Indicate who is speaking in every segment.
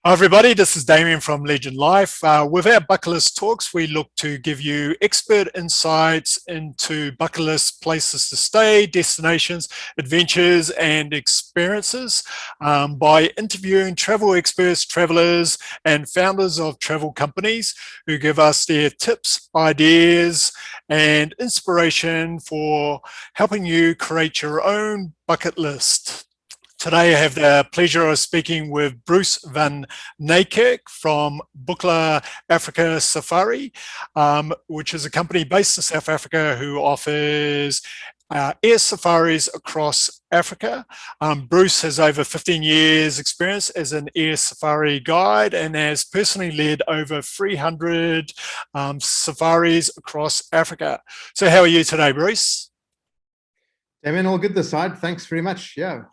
Speaker 1: Hi everybody, this is Damien from Legend Life. With our bucket list talks, we look to give you expert insights into bucket list places to stay, destinations, adventures and experiences by interviewing travel experts, travelers and founders of travel companies who give us their tips, ideas and inspiration for helping you create your own bucket list. Today I have the pleasure of speaking with Bruce Van Niekerk from Bukela Safari, which is a company based in South Africa who offers air safaris across Africa. Bruce has over 15 years experience as an air safari guide and has personally led over 300 safaris across Africa. So how are you today, Bruce?
Speaker 2: Damien, all good this side. Thanks very much. Yeah.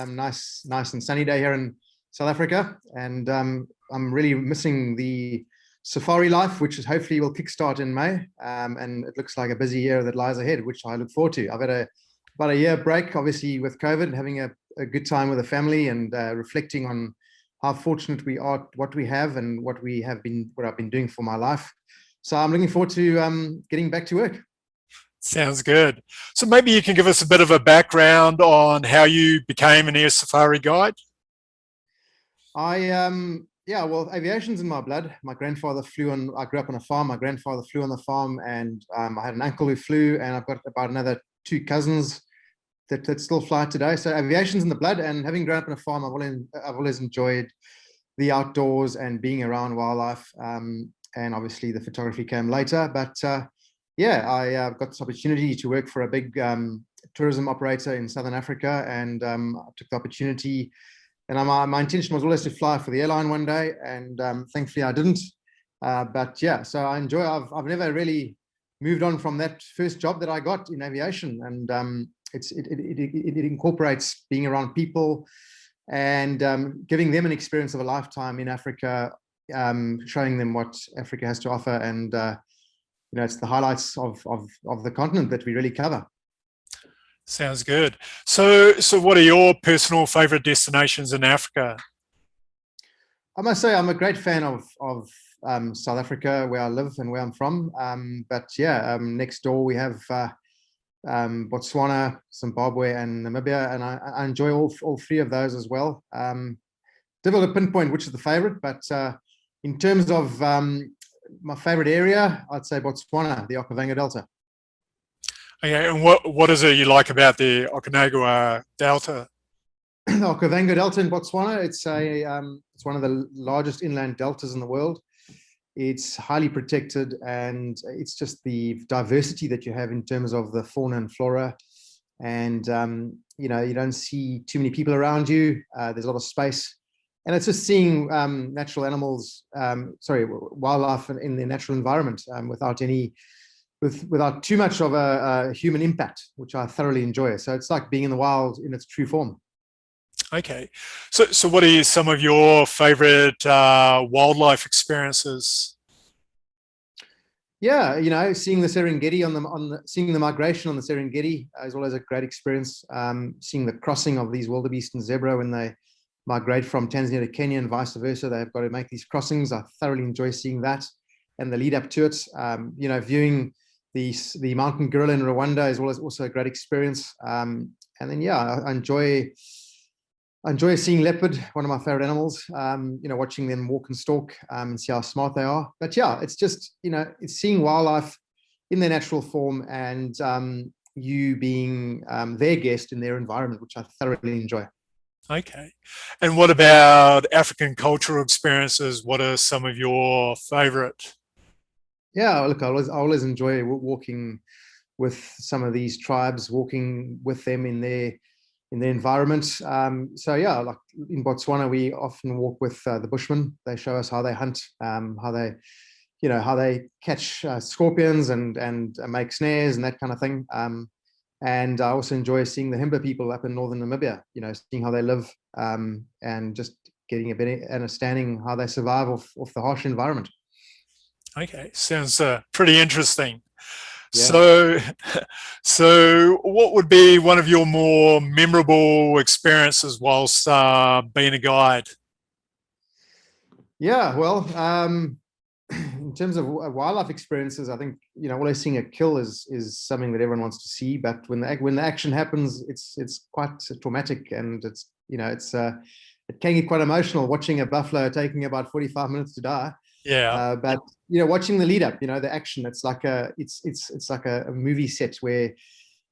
Speaker 2: Nice and sunny day here in South Africa, and I'm really missing the safari life, which is hopefully will kickstart in May, and it looks like a busy year that lies ahead, which I look forward to. I've had about a year break, obviously with COVID, and having a good time with the family and reflecting on how fortunate we are, what we have, and what I've been doing for my life. So I'm looking forward to getting back to work.
Speaker 1: Sounds good. So maybe you can give us a bit of a background on how you became an air safari guide.
Speaker 2: Yeah, well, aviation's in my blood. My grandfather I grew up on a farm. My grandfather flew on the farm, and I had an uncle who flew, and I've got about another 2 cousins that still fly today. So aviation's in the blood, and having grown up on a farm, I've always enjoyed the outdoors and being around wildlife. And obviously the photography came later, but yeah, I got this opportunity to work for a big tourism operator in Southern Africa, and I took the opportunity. And my intention was always to fly for the airline one day, and thankfully I didn't. But yeah, so I enjoy. I've never really moved on from that first job that I got in aviation, and it incorporates being around people and giving them an experience of a lifetime in Africa, showing them what Africa has to offer, and you know, it's the highlights of the continent that we really cover.
Speaker 1: Sounds good. So what are your personal favorite destinations in Africa?
Speaker 2: I must say I'm a great fan of South Africa, where I live and where I'm from. But yeah, next door we have Botswana, Zimbabwe and Namibia, and I enjoy all 3 of those as well. Difficult to pinpoint which is the favorite, but in terms of my favorite area, I'd say Botswana, the Okavango Delta.
Speaker 1: Okay, and what is it you like about the Okavango Delta?
Speaker 2: The Okavango Delta in Botswana, it's one of the largest inland deltas in the world. It's highly protected, and it's just the diversity that you have in terms of the fauna and flora. And you know, you don't see too many people around you. There's a lot of space. And it's just seeing natural animals, wildlife in their natural environment without too much of a human impact, which I thoroughly enjoy. So it's like being in the wild in its true form.
Speaker 1: Okay, so what are some of your favorite wildlife experiences?
Speaker 2: Yeah, you know, seeing the Serengeti seeing the migration on the Serengeti is always a great experience. Seeing the crossing of these wildebeest and zebra when they migrate from Tanzania to Kenya and vice versa. They've got to make these crossings. I thoroughly enjoy seeing that and the lead up to it. You know, viewing the mountain gorilla in Rwanda is also a great experience. And then yeah, I enjoy seeing leopard, one of my favorite animals. You know, watching them walk and stalk and see how smart they are. But yeah, it's just, you know, it's seeing wildlife in their natural form, and you being their guest in their environment, which I thoroughly enjoy.
Speaker 1: Okay, and what about African cultural experiences? What are some of your favorite?
Speaker 2: Yeah, look, I always enjoy walking with some of these tribes, walking with them in their environment. So yeah, like in Botswana, we often walk with the Bushmen. They show us how they hunt, how they catch scorpions and make snares and that kind of thing. And I also enjoy seeing the Himba people up in northern Namibia, you know, seeing how they live, and just getting a better understanding how they survive off the harsh environment.
Speaker 1: Okay, sounds pretty interesting.
Speaker 2: Yeah.
Speaker 1: So what would be one of your more memorable experiences whilst being a guide?
Speaker 2: Yeah, well, in terms of wildlife experiences, I think, always seeing a kill is something that everyone wants to see. But when the action happens, it's quite traumatic, and it can get quite emotional watching a buffalo taking about 45 minutes to die.
Speaker 1: Yeah.
Speaker 2: But watching the lead up, the action, it's like a movie set where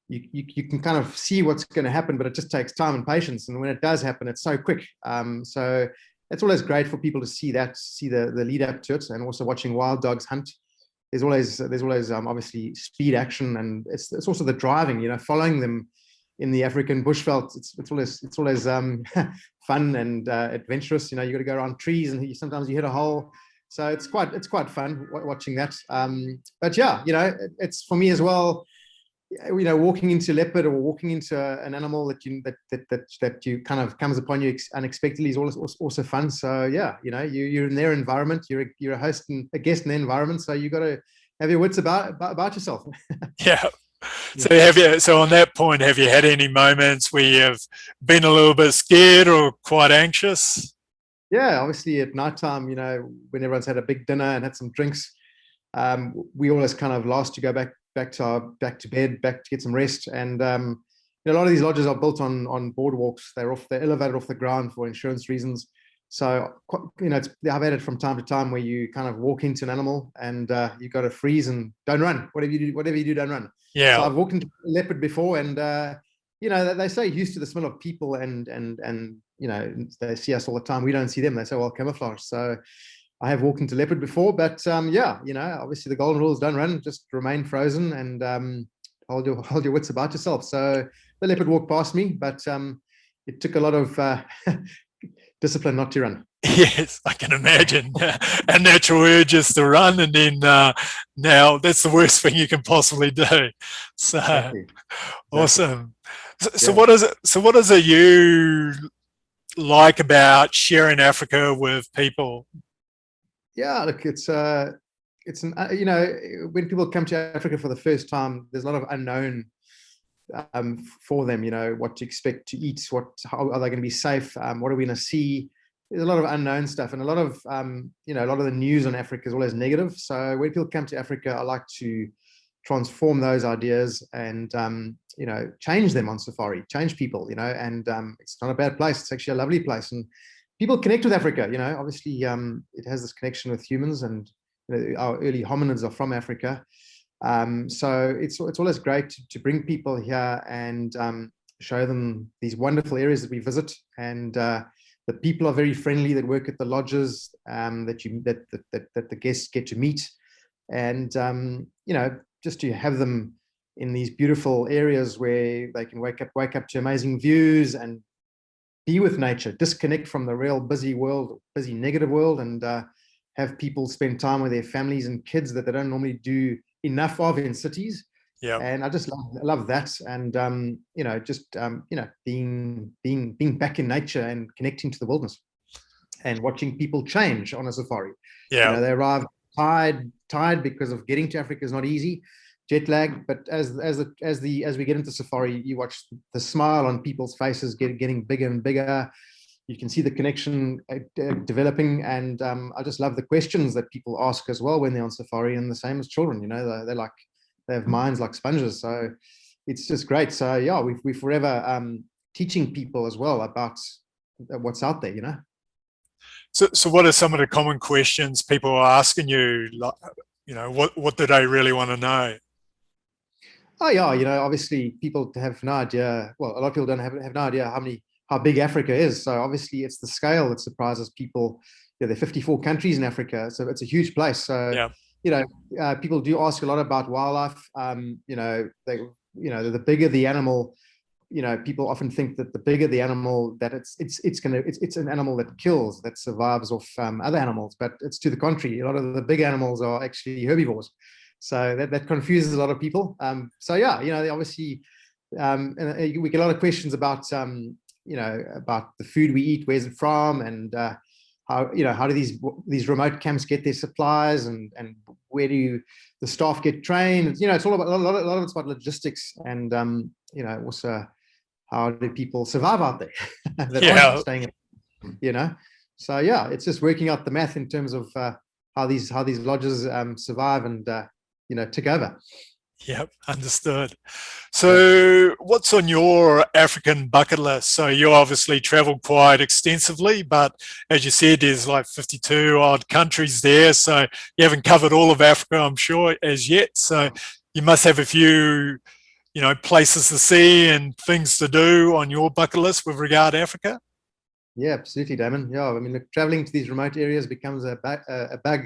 Speaker 2: you can kind of see what's going to happen, but it just takes time and patience. And when it does happen, it's so quick. So it's always great for people to see the lead up to it, and also watching wild dogs hunt. There's always obviously speed action, and it's also the driving, following them in the African bushveld. It's always fun and adventurous. You got to go around trees, and sometimes you hit a hole. So it's quite fun watching that. But yeah, it's for me as well. Walking into leopard or walking into an animal that you kind of comes upon you unexpectedly is also fun. So yeah, you're in their environment. You're a host and a guest in their environment. So you got to have your wits about yourself.
Speaker 1: Yeah. So on that point, have you had any moments where you've been a little bit scared or quite anxious?
Speaker 2: Yeah, obviously at nighttime, when everyone's had a big dinner and had some drinks, we always kind of last to go back to bed, back to get some rest. And a lot of these lodges are built on boardwalks. They're elevated off the ground for insurance reasons. So I've had it from time to time where you kind of walk into an animal and you got to freeze and don't run. Whatever you do, don't run.
Speaker 1: Yeah.
Speaker 2: So I've walked into a leopard before, and they say used to the smell of people, and they see us all the time. We don't see them. They say, well, camouflage. So I have walked into leopard before, but obviously the golden rule is don't run, just remain frozen, and hold your wits about yourself. So the leopard walked past me, but it took a lot of discipline not to run.
Speaker 1: Yes, I can imagine. A natural urge is to run, and then now that's the worst thing you can possibly do. So exactly. Awesome. So yeah. What is it you like about sharing Africa with people?
Speaker 2: Yeah, look, it's when people come to Africa for the first time, there's a lot of unknown for them. What to expect to eat, how are they going to be safe, what are we going to see. There's a lot of unknown stuff, and a lot of the news on Africa is always negative. So when people come to Africa, I like to transform those ideas and change them on safari, change people. And it's not a bad place. It's actually a lovely place, and people connect with Africa. Obviously it has this connection with humans, and our early hominids are from Africa. So it's always great to bring people here and show them these wonderful areas that we visit, and the people are very friendly that work at the lodges that the guests get to meet, and just to have them in these beautiful areas where they can wake up to amazing views and be with nature, disconnect from the real busy negative world, and have people spend time with their families and kids that they don't normally do enough of in cities.
Speaker 1: Yeah.
Speaker 2: And I just love that. And being back in nature and connecting to the wilderness and watching people change on a safari.
Speaker 1: Yeah.
Speaker 2: They arrive tired because of getting to Africa is not easy, jet lag, but as we get into safari, you watch the smile on people's faces getting bigger and bigger. You can see the connection developing, and I just love the questions that people ask as well when they're on safari, and the same as children. They have minds like sponges, so it's just great. So yeah, we forever teaching people as well about what's out there.
Speaker 1: So what are some of the common questions people are asking you? Like, what do they really want to know?
Speaker 2: Oh yeah, obviously people have no idea. Well, a lot of people don't have no idea how big Africa is. So obviously it's the scale that surprises people. There are 54 countries in Africa, so it's a huge place. So yeah. People do ask a lot about wildlife. The bigger the animal, people often think that the bigger the animal, that it's an animal that kills, that survives off other animals, but it's to the contrary. A lot of the big animals are actually herbivores. So that confuses a lot of people. So yeah, they obviously, and we get a lot of questions about about the food we eat, where's it from, and how do these remote camps get their supplies, and where do the staff get trained? It's all about a lot of it's about logistics, and also how do people survive out there that aren't staying, So yeah, it's just working out the math in terms of how these lodges survive and tick over.
Speaker 1: Yep, understood. So what's on your African bucket list? So you obviously traveled quite extensively, but as you said, there's like 52 odd countries there. So you haven't covered all of Africa, I'm sure, as yet. So you must have a few, places to see and things to do on your bucket list with regard to Africa.
Speaker 2: Yeah, absolutely, Damon. Yeah, I mean, look, traveling to these remote areas becomes a bug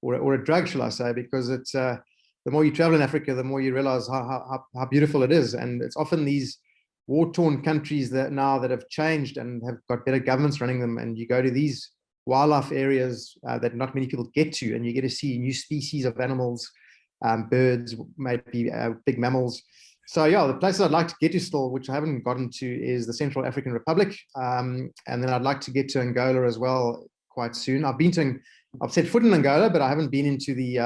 Speaker 2: or a drug, shall I say, because it's the more you travel in Africa, the more you realize how beautiful it is. And it's often these war-torn countries that have changed and have got better governments running them. And you go to these wildlife areas that not many people get to, and you get to see new species of animals, birds, maybe big mammals. So yeah, the places I'd like to get to still, which I haven't gotten to, is the Central African Republic. And then I'd like to get to Angola as well quite soon. I've set foot in Angola, but I haven't been into the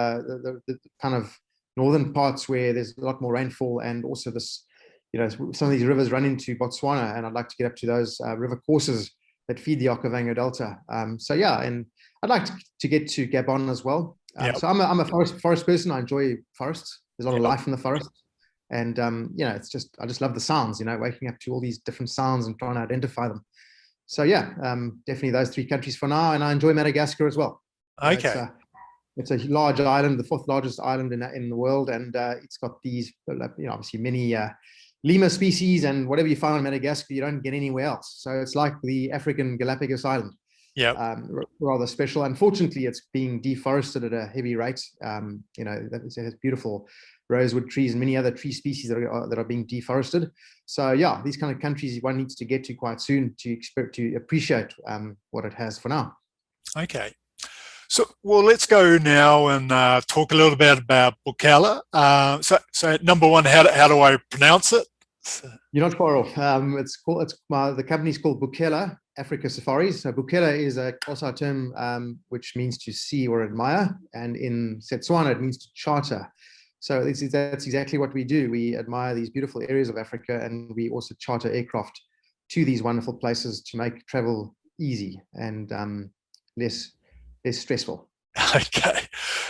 Speaker 2: kind of northern parts where there's a lot more rainfall, and also this, some of these rivers run into Botswana, and I'd like to get up to those river courses that feed the Okavango Delta. So yeah, and I'd like to get to Gabon as well. So I'm a forest person. I enjoy forests. There's a lot of life in the forest. And I just love the sounds, waking up to all these different sounds and trying to identify them. So yeah, definitely those three countries for now. And I enjoy Madagascar as well.
Speaker 1: Okay.
Speaker 2: It's a large island, the fourth largest island in the world, and it's got these, obviously many lemur species, and whatever you find in Madagascar, you don't get anywhere else. So it's like the African Galapagos Island.
Speaker 1: Yeah.
Speaker 2: Rather special. Unfortunately, it's being deforested at a heavy rate. It has beautiful rosewood trees and many other tree species that are being deforested. So yeah, these kind of countries one needs to get to quite soon to appreciate what it has for now.
Speaker 1: Okay. So, well, let's go now and talk a little bit about Bukela. So number one, how do I pronounce it?
Speaker 2: You're not far off. The company's called Bukela Africa Safaris. So Bukela is a Xhosa term which means to see or admire, and in Setswana it means to charter. So that's exactly what we do. We admire these beautiful areas of Africa, and we also charter aircraft to these wonderful places to make travel easy and less stressful.
Speaker 1: Okay.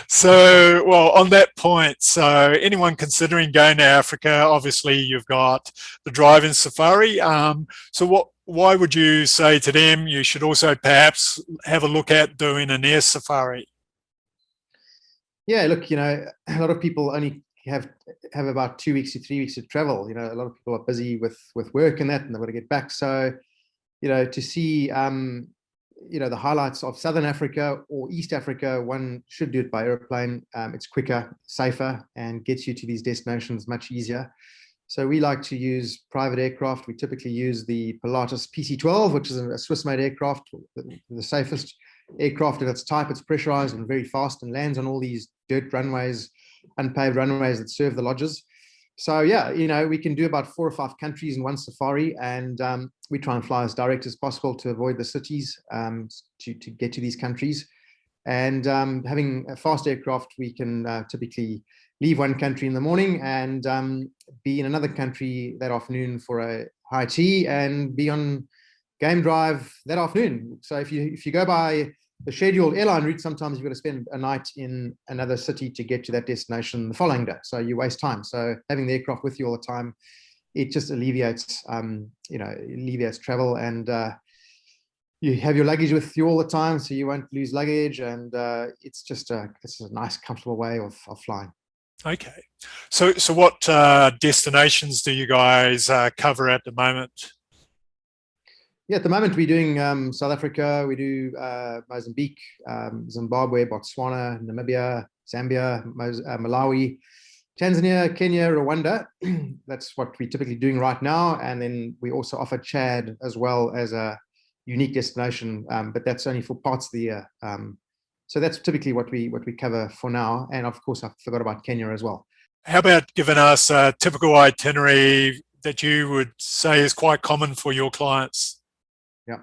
Speaker 1: So, well, on that point, so anyone considering going to Africa, obviously you've got the drive-in safari. Why would you say to them you should also perhaps have a look at doing an air safari?
Speaker 2: Yeah, look, a lot of people only have about 2 weeks to 3 weeks to travel. A lot of people are busy with work and that, and they've got to get back. So, to see the highlights of Southern Africa or East Africa, one should do it by airplane. It's quicker, safer, and gets you to these destinations much easier. So we like to use private aircraft. We typically use the Pilatus PC-12, which is a Swiss-made aircraft, the safest aircraft of its type. It's pressurized and very fast and lands on all these dirt runways, unpaved runways that serve the lodges. So yeah, we can do about 4 or 5 countries in one safari, and we try and fly as direct as possible to avoid the cities to get to these countries. And having a fast aircraft, we can typically leave one country in the morning and be in another country that afternoon for a high tea and be on game drive that afternoon. So if you go by the scheduled airline route, sometimes you've got to spend a night in another city to get to that destination the following day. So you waste time. So having the aircraft with you all the time, it just alleviates, alleviates travel, and you have your luggage with you all the time, so you won't lose luggage, and it's a nice, comfortable way of flying.
Speaker 1: Okay. So what destinations do you guys cover at the moment?
Speaker 2: Yeah, at the moment we're doing South Africa, we do Mozambique, Zimbabwe, Botswana, Namibia, Zambia, Malawi, Tanzania, Kenya, Rwanda. That's what we're typically doing right now. And then we also offer Chad as well as a unique destination, but that's only for parts of the year. So that's typically what we cover for now. And of course, I forgot about Kenya as well.
Speaker 1: How about giving us a typical itinerary that you would say is quite common for your clients?
Speaker 2: Yeah.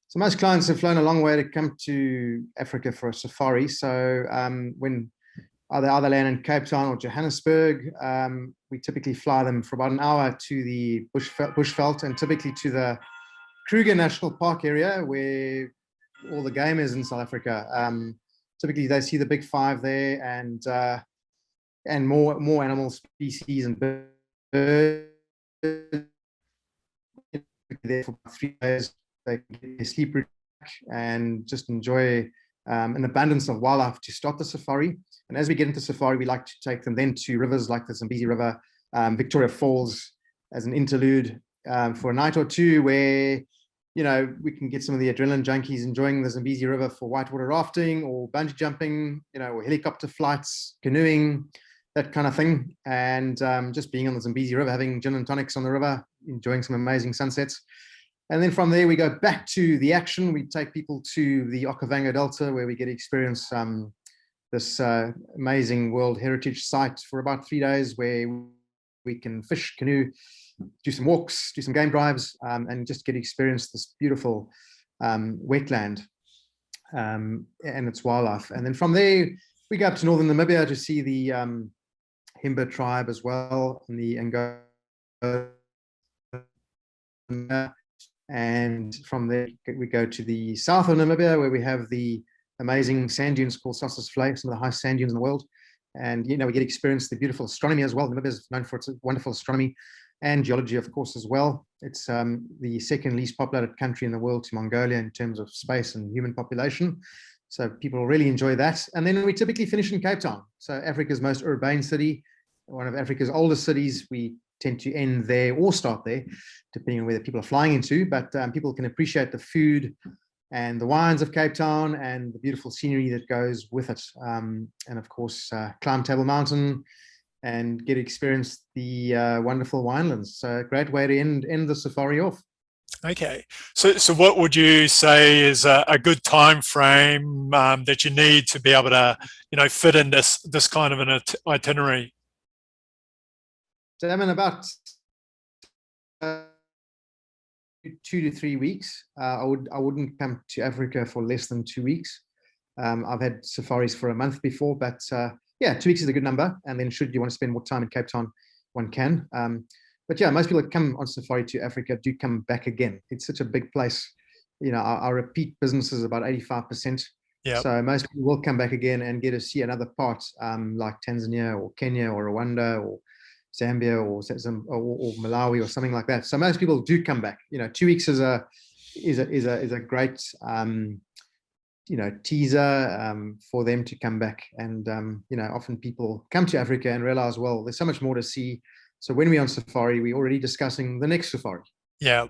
Speaker 2: So most clients have flown a long way to come to Africa for a safari. So when they either land in Cape Town or Johannesburg, we typically fly them for about an hour to the Bushveld and typically to the Kruger National Park area, where all the gamers in South Africa. Typically, they see the big five there, and more animal species and birds. There for about 3 days, they sleep and just enjoy an abundance of wildlife to start the safari. And as we get into safari, we like to take them then to rivers like the Zambezi River, Victoria Falls as an interlude for a night or two, where we can get some of the adrenaline junkies enjoying the Zambezi River for whitewater rafting or bungee jumping, or helicopter flights, canoeing, that kind of thing. And just being on the Zambezi River, having gin and tonics on the river, enjoying some amazing sunsets. And then from there, we go back to the action. We take people to the Okavango Delta, where we get to experience this amazing World Heritage site for about 3 days, where we can fish, canoe, do some walks, do some game drives, and just get to experience this beautiful wetland and its wildlife. And then from there, we go up to northern Namibia to see the Himba tribe as well, and the Angola. And from there, we go to the south of Namibia, where we have the amazing sand dunes called Sossusvlei, some of the highest sand dunes in the world. And, we get to experience the beautiful astronomy as well. Namibia is known for its wonderful astronomy and geology, of course, as well. It's the second least populated country in the world to Mongolia in terms of space and human population. So people really enjoy that. And then we typically finish in Cape Town. So Africa's most urbane city, one of Africa's oldest cities. We tend to end there or start there, depending on where the people are flying into. But people can appreciate the food and the wines of Cape Town and the beautiful scenery that goes with it. And of course, climb Table Mountain and get to experience the wonderful winelands. So a great way to end the safari off.
Speaker 1: Okay, so what would you say is a good time frame that you need to be able to, fit in this kind of an itinerary?
Speaker 2: So I'm in about 2 to 3 weeks. I wouldn't come to Africa for less than 2 weeks. I've had safaris for a month before, but yeah, 2 weeks is a good number. And then should you want to spend more time in Cape Town, one can. But yeah, most people that come on safari to Africa do come back again. It's such a big place. Our repeat business is about 85%.
Speaker 1: Yeah.
Speaker 2: So most people will come back again and get to see another part, like Tanzania or Kenya or Rwanda or Zambia or Malawi or something like that. So most people do come back. 2 weeks is a great teaser for them to come back. And often people come to Africa and realize, well, there's so much more to see. So when we're on safari, we're already discussing the next safari.
Speaker 1: Yeah.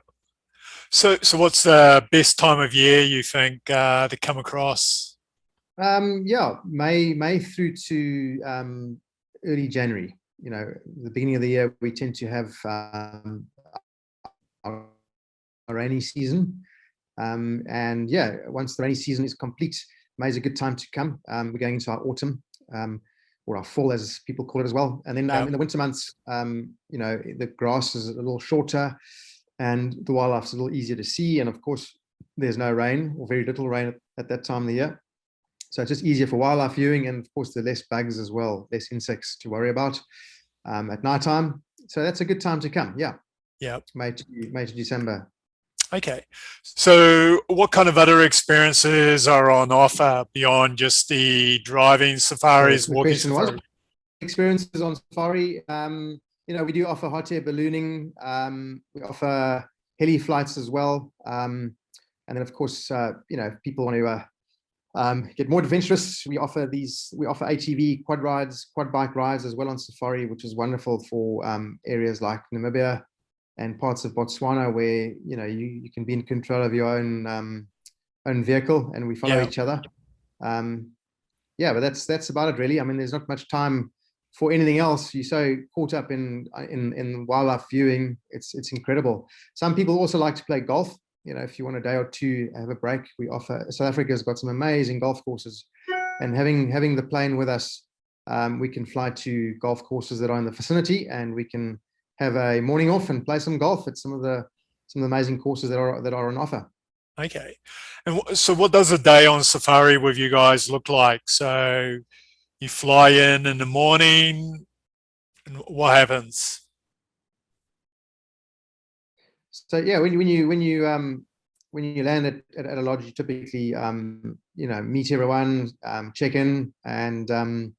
Speaker 1: So what's the best time of year you think to come across?
Speaker 2: Yeah, May through to early January. The beginning of the year, we tend to have our rainy season. And yeah, once the rainy season is complete, May is a good time to come. We're going into our autumn, or our fall, as people call it as well. And then in the winter months, the grass is a little shorter and the wildlife is a little easier to see. And of course, there's no rain or very little rain at that time of the year. So it's just easier for wildlife viewing, and of course, there are less bugs as well, less insects to worry about at nighttime. So that's a good time to come. Yeah.
Speaker 1: Yeah.
Speaker 2: May to December.
Speaker 1: Okay. So what kind of other experiences are on offer beyond just the driving safaris, walking safaris?
Speaker 2: Experiences on safari. We do offer hot air ballooning. We offer heli flights as well. And then of course, if people want to get more adventurous, we offer ATV quad bike rides as well on safari, which is wonderful for areas like Namibia and parts of Botswana, where you can be in control of your own vehicle, and we follow each other. But that's about it, really. I mean, there's not much time for anything else. You're so caught up in wildlife viewing. It's incredible. Some people also like to play golf. If you want a day or two, have a break, we offer. South Africa's got some amazing golf courses, and having the plane with us, we can fly to golf courses that are in the vicinity, and we can have a morning off and play some golf at some of the amazing courses that are on offer.
Speaker 1: Okay. And so what does a day on safari with you guys look like? So you fly in the morning, and what happens?
Speaker 2: So yeah, when you when you land at a lodge, you typically, meet everyone, check in, and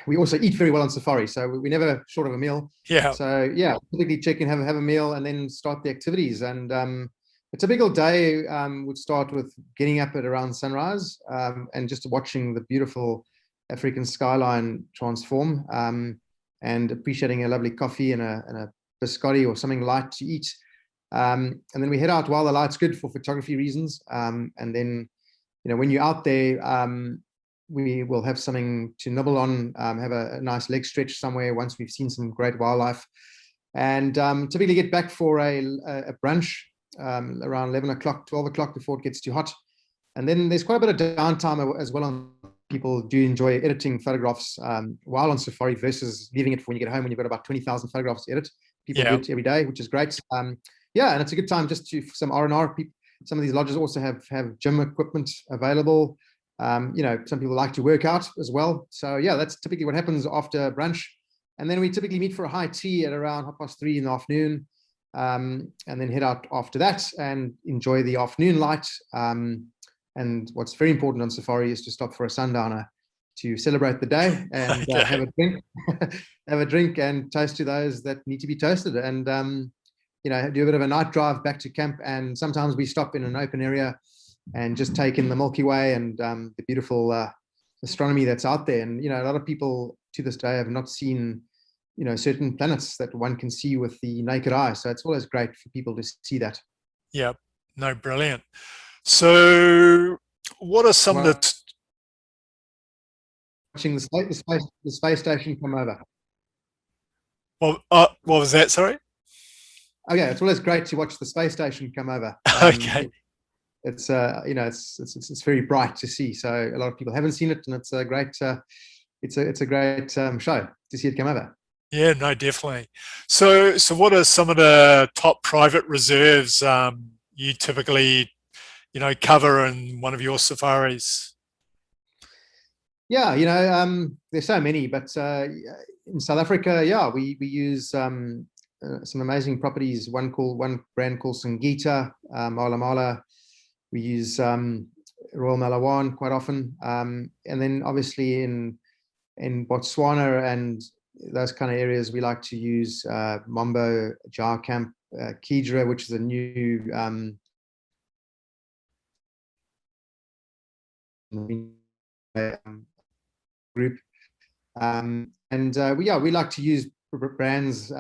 Speaker 2: we also eat very well on safari, so we never short of a meal.
Speaker 1: Yeah.
Speaker 2: So yeah, typically check in, have a meal, and then start the activities. And a typical day would start with getting up at around sunrise and just watching the beautiful African skyline transform, and appreciating a lovely coffee and a biscotti or something light to eat. And then we head out while the light's good for photography reasons. And then, when you're out there, we will have something to nibble on, have a nice leg stretch somewhere once we've seen some great wildlife, and typically get back for a brunch around 11 o'clock, 12 o'clock, before it gets too hot. And then there's quite a bit of downtime as well. On people do enjoy editing photographs while on safari versus leaving it for when you get home, when you've got about 20,000 photographs to edit. People do it every day, which is great. Yeah, and it's a good time just to some R&R. Some of these lodges also have gym equipment available. Some people like to work out as well. So yeah, that's typically what happens after brunch. And then we typically meet for a high tea at around 3:30 in the afternoon, and then head out after that and enjoy the afternoon light. And what's very important on safari is to stop for a sundowner to celebrate the day and have a drink, have a drink and toast to those that need to be toasted. And do a bit of a night drive back to camp. And sometimes we stop in an open area and just take in the Milky Way and the beautiful astronomy that's out there. And a lot of people to this day have not seen certain planets that one can see with the naked eye. So it's always great for people to see that.
Speaker 1: Yeah, no, brilliant. So what are some of the
Speaker 2: watching the space station come over?
Speaker 1: Well, what was that? Sorry.
Speaker 2: Okay, it's always great to watch the space station come over.
Speaker 1: Okay.
Speaker 2: It's it's very bright to see. So a lot of people haven't seen it, and it's a great it's a great show to see it come over.
Speaker 1: Yeah, no, definitely. So what are some of the top private reserves you typically cover in one of your safaris?
Speaker 2: Yeah, there's so many, but in South Africa, yeah, we use some amazing properties. One brand called Singita, Mala Mala. We use Royal Malawan quite often, and then obviously in Botswana and those kind of areas, we like to use Mambo, Jar Camp, Kidra, which is a new group, and we like to use brands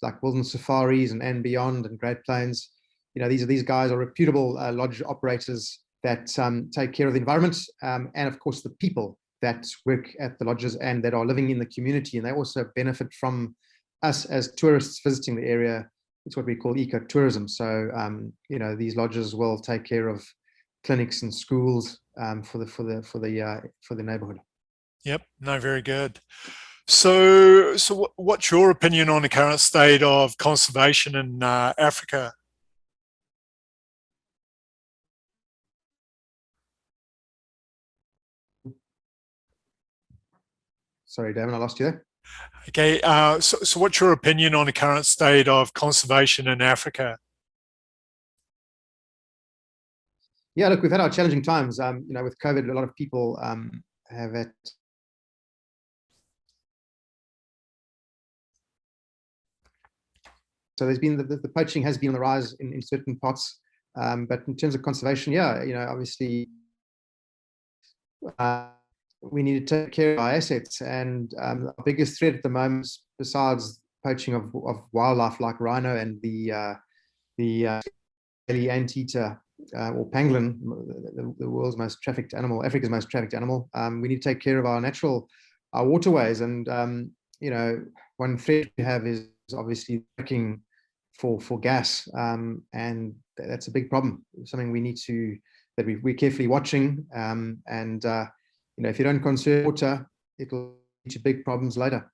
Speaker 2: like Wilderness Safaris and Beyond and Great Plains. These guys are reputable lodge operators that take care of the environment and of course the people that work at the lodges and that are living in the community, and they also benefit from us as tourists visiting the area. It's what we call ecotourism. So these lodges will take care of clinics and schools for the neighborhood.
Speaker 1: Yep, no, very good. So what's your opinion on the current state of conservation in Africa?
Speaker 2: Sorry, Damon, I lost you there.
Speaker 1: Okay, so what's your opinion on the current state of conservation in Africa?
Speaker 2: Yeah, look, we've had our challenging times. With COVID, a lot of people have had. So there's been the poaching has been on the rise in certain parts, but in terms of conservation, yeah, obviously we need to take care of our assets, and our biggest threat at the moment, besides poaching of wildlife like rhino and the anteater or pangolin, the world's most trafficked animal, Africa's most trafficked animal. We need to take care of our waterways, and one threat we have is obviously looking for gas, and that's a big problem. Something we need that we're carefully watching, and if you don't conserve water, it'll lead to big problems later.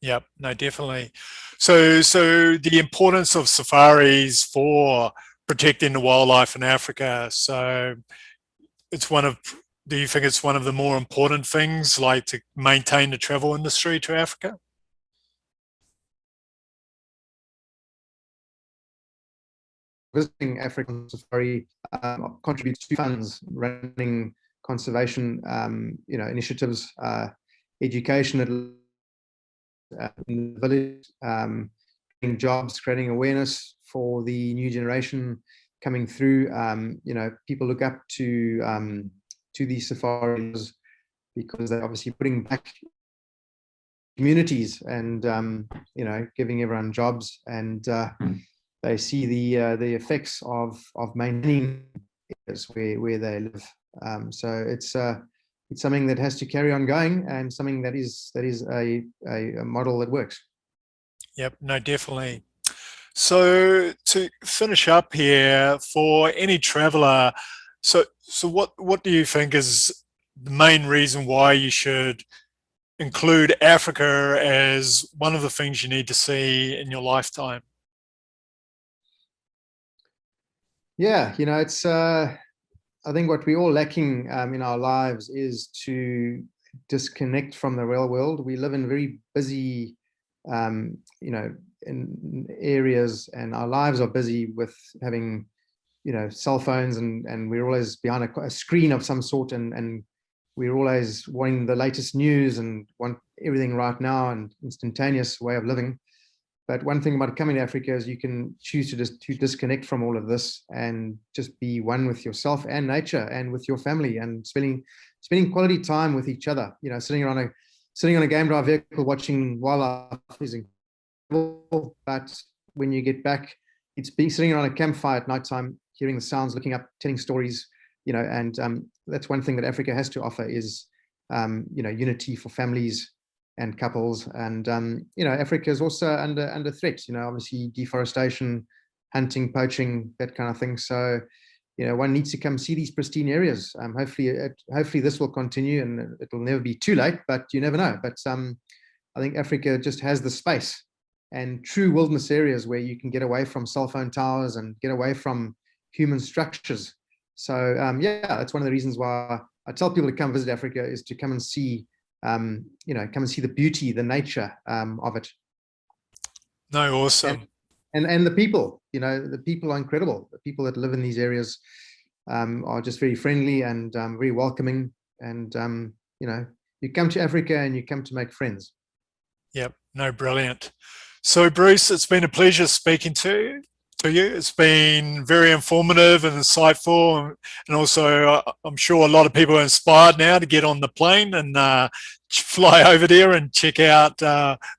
Speaker 1: Yep, no, definitely. So the importance of safaris for protecting the wildlife in Africa. So do you think it's one of the more important things, like to maintain the travel industry to Africa?
Speaker 2: visiting African safari contributes to funds running conservation, initiatives, education in the village, creating jobs, creating awareness for the new generation coming through. People look up to these safaris because they're obviously putting back communities and giving everyone jobs, and they see the effects of maintaining areas where they live. So it's something that has to carry on going, and something that is a model that works.
Speaker 1: Yep, no, definitely. So to finish up here, for any traveler, so what do you think is the main reason why you should include Africa as one of the things you need to see in your lifetime?
Speaker 2: Yeah, it's I think what we're all lacking in our lives is to disconnect from the real world. We live in very busy in areas, and our lives are busy with having cell phones, and we're always behind a screen of some sort, and we're always wanting the latest news and want everything right now and instantaneous way of living. But one thing about coming to Africa is you can choose to disconnect from all of this and just be one with yourself and nature and with your family, and spending quality time with each other. Sitting on a game drive vehicle watching wildlife is incredible, but when you get back, it's being sitting around a campfire at nighttime, hearing the sounds, looking up, telling stories. And that's one thing that Africa has to offer is unity for families and couples. And Africa is also under threat. Obviously deforestation, hunting, poaching, that kind of thing. So one needs to come see these pristine areas. Hopefully this will continue, and it'll never be too late, but you never know. But I think Africa just has the space and true wilderness areas where you can get away from cell phone towers and get away from human structures. So that's one of the reasons why I tell people to come visit Africa, is to come and see come and see the beauty, the nature of it.
Speaker 1: No, awesome.
Speaker 2: And the people, the people are incredible. The people that live in these areas are just very friendly and very welcoming. And, you come to Africa and you come to make friends.
Speaker 1: Yep. No, brilliant. So Bruce, it's been a pleasure speaking to you. It's been very informative and insightful, and also I'm sure a lot of people are inspired now to get on the plane and fly over there and check out,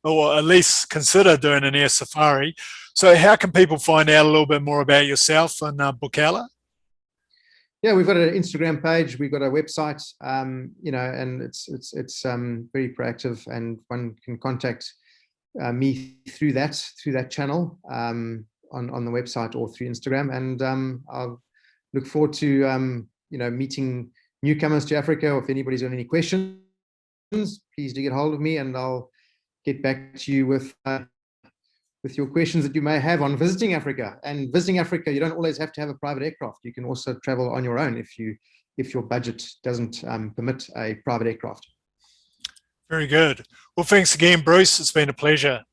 Speaker 1: or at least consider doing an air safari. So how can people find out a little bit more about yourself and Bukela?
Speaker 2: Yeah, we've got an Instagram page, we've got a website, and it's very proactive, and one can contact me through that channel on the website or through Instagram. And I'll look forward to meeting newcomers to Africa, or if anybody's got any questions, please do get hold of me, and I'll get back to you with your questions that you may have on visiting Africa. And visiting Africa, you don't always have to have a private aircraft. You can also travel on your own if your budget doesn't permit a private aircraft.
Speaker 1: Very good. Well, thanks again, Bruce. It's been a pleasure.